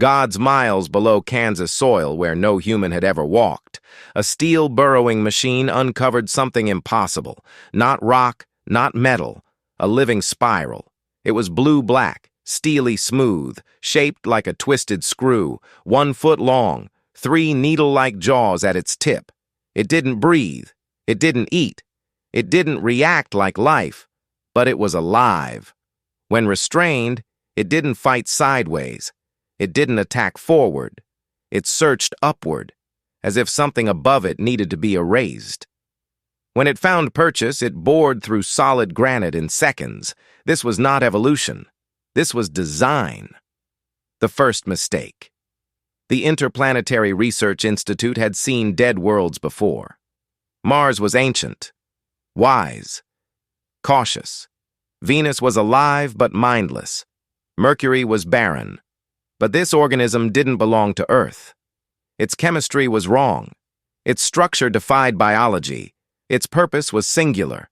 Gods miles below Kansas soil where no human had ever walked, a steel burrowing machine uncovered something impossible. Not rock, not metal, a living spiral. It was blue-black, steely smooth, shaped like a twisted screw, 1 foot long, 3 needle-like jaws at its tip. It didn't breathe. It didn't eat. It didn't react like life, but it was alive. When restrained, it didn't fight sideways. It didn't attack forward. It searched upward, as if something above it needed to be erased. When it found purchase, it bored through solid granite in seconds. This was not evolution. This was design. The first mistake. The Interplanetary Research Institute had seen dead worlds before. Mars was ancient, wise, cautious. Venus was alive but mindless. Mercury was barren. But this organism didn't belong to Earth. Its chemistry was wrong. Its structure defied biology. Its purpose was singular: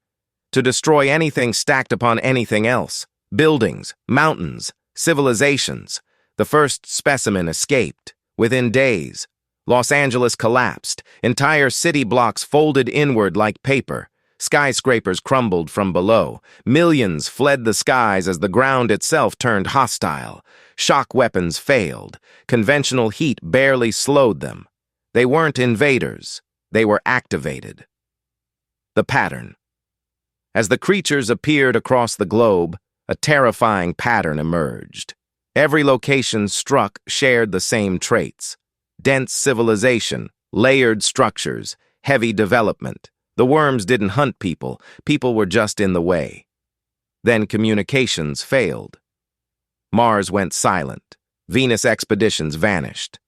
to destroy anything stacked upon anything else. Buildings, mountains, civilizations. The first specimen escaped. Within days, Los Angeles collapsed. Entire city blocks folded inward like paper. Skyscrapers crumbled from below. Millions fled the skies as the ground itself turned hostile. Shock weapons failed. Conventional heat barely slowed them. They weren't invaders. They were activated. The pattern. As the creatures appeared across the globe, a terrifying pattern emerged. Every location struck shared the same traits: dense civilization, layered structures, heavy development. The worms didn't hunt people. People were just in the way. Then communications failed. Mars went silent. Venus expeditions vanished.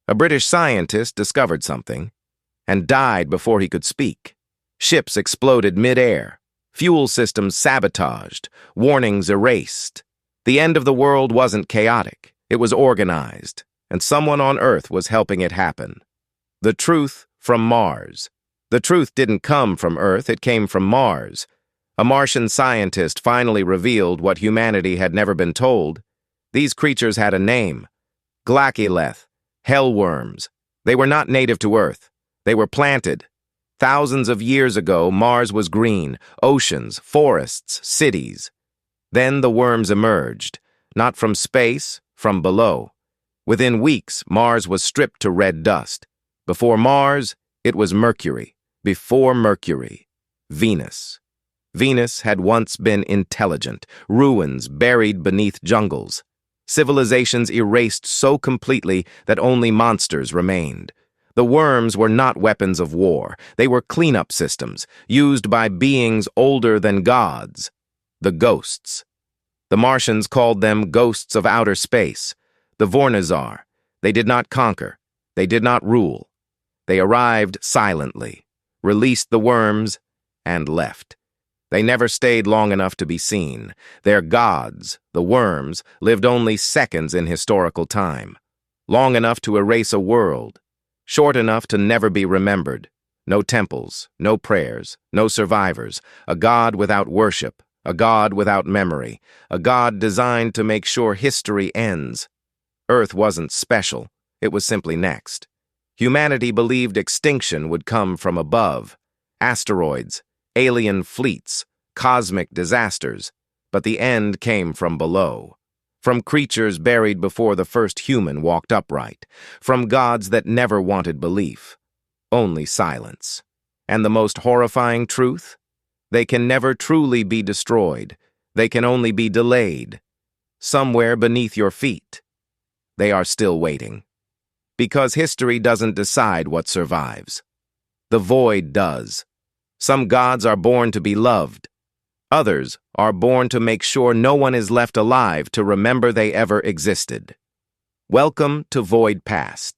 A British scientist discovered something and died before he could speak. Ships exploded mid-air. Fuel systems sabotaged. Warnings erased. The end of the world wasn't chaotic. It was organized, and someone on Earth was helping it happen. The truth from Mars. The truth didn't come from Earth, it came from Mars. A Martian scientist finally revealed what humanity had never been told. These creatures had a name: Ghlak-Ileth, hellworms. They were not native to Earth. They were planted. Thousands of years ago, Mars was green: oceans, forests, cities. Then the worms emerged, not from space, from below. Within weeks, Mars was stripped to red dust. Before Mars, it was Mercury. Before Mercury, Venus. Venus had once been intelligent, ruins buried beneath jungles. Civilizations erased so completely that only monsters remained. The worms were not weapons of war. They were cleanup systems, used by beings older than gods. The ghosts. The Martians called them ghosts of outer space. The Vornazar. They did not conquer. They did not rule. They arrived silently, released the worms, and left. They never stayed long enough to be seen. Their gods, the worms, lived only seconds in historical time. Long enough to erase a world. Short enough to never be remembered. No temples, no prayers, no survivors. A god without worship. A god without memory. A god designed to make sure history ends. Earth wasn't special. It was simply next. Humanity believed extinction would come from above. Asteroids, alien fleets, cosmic disasters. But the end came from below. From creatures buried before the first human walked upright. From gods that never wanted belief. Only silence. And the most horrifying truth? They can never truly be destroyed. They can only be delayed. Somewhere beneath your feet. They are still waiting. Because history doesn't decide what survives. The void does. Some gods are born to be loved. Others are born to make sure no one is left alive to remember they ever existed. Welcome to Void Past.